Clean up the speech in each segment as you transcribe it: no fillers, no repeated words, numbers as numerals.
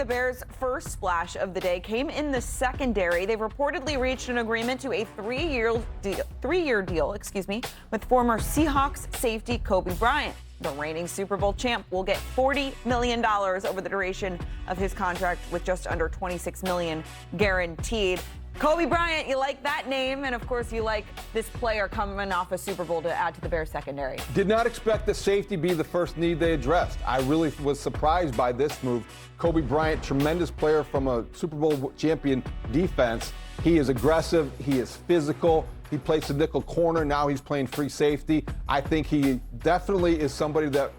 the Bears' first splash of the day came in the secondary. They've reportedly reached an agreement to a three-year deal, with former Seahawks safety Coby Bryant. The reigning Super Bowl champ will get $40 million over the duration of his contract, with just under $26 million guaranteed. Coby Bryant, you like that name, and of course you like this player coming off a Super Bowl to add to the Bears secondary. Did not expect the safety be the first need they addressed. I really was surprised by this move. Coby Bryant, tremendous player from a Super Bowl champion defense. He is aggressive, he is physical, he plays the nickel corner, now he's playing free safety. I think he definitely is somebody that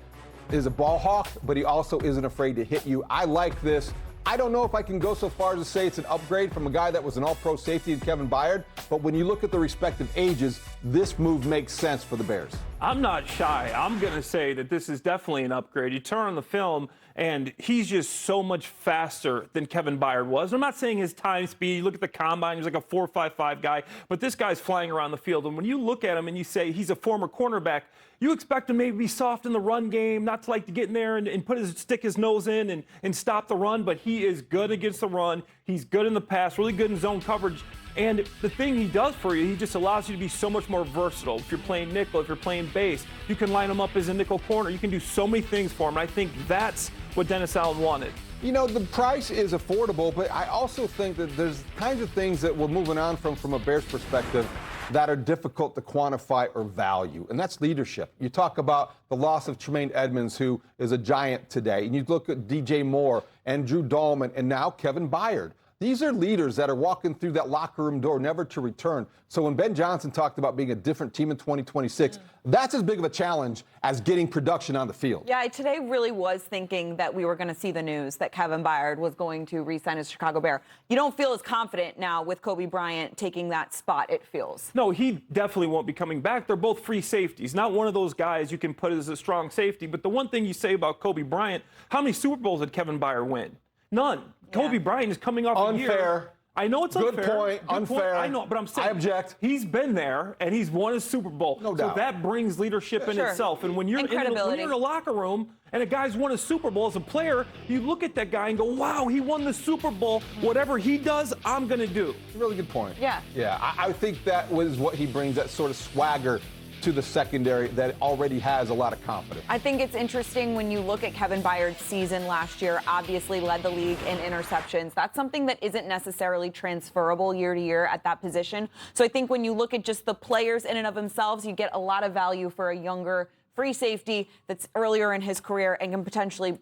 is a ball hawk, but he also isn't afraid to hit you. I like this. I don't know if I can go so far as to say it's an upgrade from a guy that was an all-pro safety in Kevin Byard, but when you look at the respective ages, this move makes sense for the Bears. I'm not shy. I'm going to say that this is definitely an upgrade. You turn on the film, and he's just so much faster than Kevin Byard was. I'm not saying his time speed. You look at the combine, he's like a 4.55 guy, but this guy's flying around the field. And when you look at him and you say he's a former cornerback, you expect him maybe be soft in the run game, not to like to get in there and stick his nose in and stop the run, but he is good against the run. He's good in the pass, really good in zone coverage. And the thing he does for you, he just allows you to be so much more versatile. If you're playing nickel, if you're playing base, you can line him up as a nickel corner. You can do so many things for him. And I think that's what Dennis Allen wanted. You know, the price is affordable, but I also think that there's kinds of things that we're moving on from a Bears perspective that are difficult to quantify or value, and that's leadership. You talk about the loss of Tremaine Edmonds, who is a giant today, and you look at DJ Moore and Drew Dahlman and now Kevin Byard. These are leaders that are walking through that locker room door never to return. So when Ben Johnson talked about being a different team in 2026, that's as big of a challenge as getting production on the field. Yeah, I today really was thinking that we were going to see the news that Kevin Byard was going to re-sign as Chicago Bear. You don't feel as confident now with Coby Bryant taking that spot, it feels. No, he definitely won't be coming back. They're both free safeties. Not one of those guys you can put as a strong safety. But the one thing you say about Coby Bryant, how many Super Bowls did Kevin Byard win? None. Yeah. Coby Bryant is coming off a year. Unfair. I know it's unfair. Good point. Unfair. I know, but I'm saying I object. He's been there and he's won a Super Bowl. No doubt. So that brings leadership in itself. And when you're in a locker room and a guy's won a Super Bowl as a player, you look at that guy and go, wow, he won the Super Bowl. Whatever he does, I'm going to do. Really good point. Yeah. Yeah, I think that was what he brings, that sort of swagger to the secondary that already has a lot of confidence. I think it's interesting when you look at Kevin Byard's season last year, obviously led the league in interceptions. That's something that isn't necessarily transferable year to year at that position. So I think when you look at just the players in and of themselves, you get a lot of value for a younger free safety that's earlier in his career and can potentially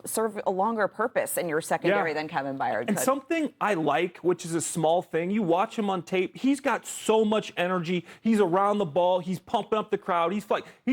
serve a longer purpose in your secondary than Kevin Byard could. And something I like, which is a small thing, you watch him on tape, he's got so much energy. He's around the ball. He's pumping up the crowd. He's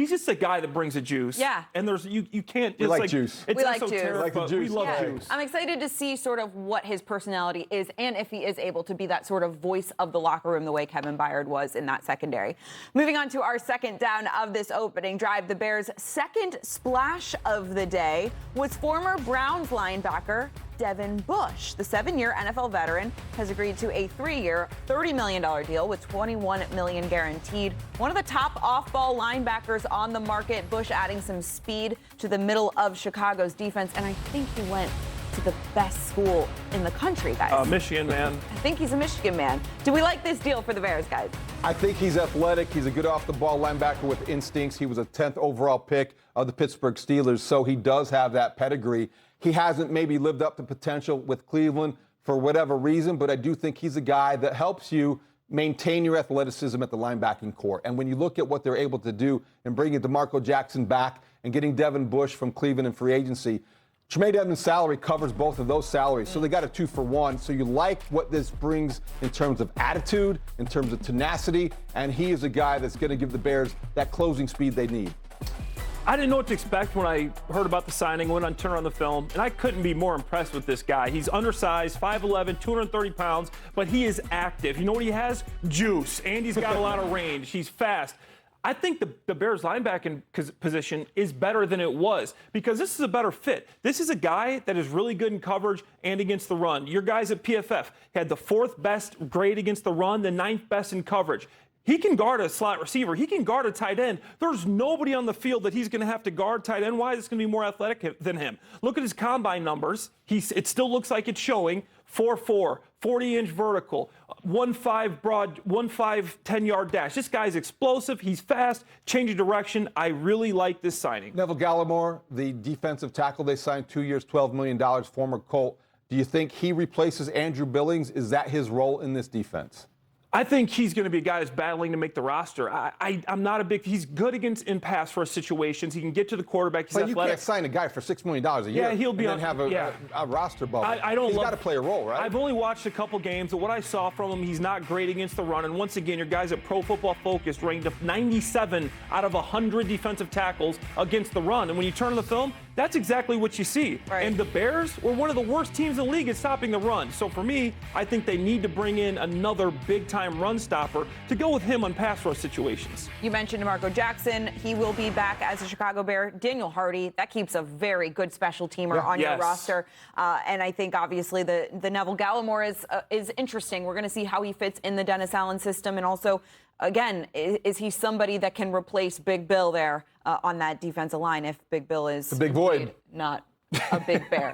just a guy that brings a juice. Yeah. And there's you can't. We like juice. We like juice. Like the juice. We love juice. I'm excited to see sort of what his personality is and if he is able to be that sort of voice of the locker room the way Kevin Byard was in that secondary. Moving on to our second down of this opening drive, the Bears' second splash of the day was former Browns linebacker Devin Bush. The 7-year NFL veteran has agreed to a 3-year, $30 million deal with $21 million guaranteed. One of the top off-ball linebackers on the market, Bush adding some speed to the middle of Chicago's defense, and I think he went to the best school in the country, guys. Michigan man. I think he's a Michigan man. Do we like this deal for the Bears, guys? I think he's athletic. He's a good off-the-ball linebacker with instincts. He was a 10th overall pick of the Pittsburgh Steelers, so he does have that pedigree. He hasn't maybe lived up to potential with Cleveland for whatever reason, but I do think he's a guy that helps you maintain your athleticism at the linebacking core. And when you look at what they're able to do and bringing DeMarco Jackson back and getting Devin Bush from Cleveland in free agency, Tremaine Edmonds' salary covers both of those salaries, so they got a 2-for-1. So you like what this brings in terms of attitude, in terms of tenacity, and he is a guy that's going to give the Bears that closing speed they need. I didn't know what to expect when I heard about the signing, went on turn on the film, and I couldn't be more impressed with this guy. He's undersized, 5'11", 230 pounds, but he is active. You know what he has? Juice, and he's got a lot of range. He's fast. I think the Bears linebacking position is better than it was because this is a better fit. This is a guy that is really good in coverage and against the run. Your guys at PFF had the 4th best grade against the run, the 9th best in coverage. He can guard a slot receiver. He can guard a tight end. There's nobody on the field that he's going to have to guard tight end wise. It's going to be more athletic than him. Look at his combine numbers. It still looks like it's showing 4.4, 40-inch vertical, 1.5 broad, 1.5 10-yard dash. This guy's explosive. He's fast, changing direction. I really like this signing. Neville Gallimore, the defensive tackle they signed, 2 years, $12 million, former Colt. Do you think he replaces Andrew Billings? Is that his role in this defense? I think he's going to be a guy that's battling to make the roster. I'm not a big. He's good in pass rush situations. He can get to the quarterback. He's but athletic. you can't sign a guy for $6 million a year. Yeah, he'll be and then have a roster bubble. He's got to play a role, right? I've only watched a couple games, but what I saw from him, he's not great against the run. And once again, your guys at Pro Football Focus ranked 97 out of 100 defensive tackles against the run. And when you turn on the film, that's exactly what you see. Right. And the Bears were one of the worst teams in the league at stopping the run. So for me, I think they need to bring in another big-time run stopper to go with him on pass rush situations. You mentioned DeMarco Jackson. He will be back as a Chicago Bear. Daniel Hardy, that keeps a very good special teamer on your roster. And I think, obviously, the Neville Gallimore is interesting. We're going to see how he fits in the Dennis Allen system. And also, again, is he somebody that can replace Big Bill there on that defensive line if Big Bill is the big void, not a big bear?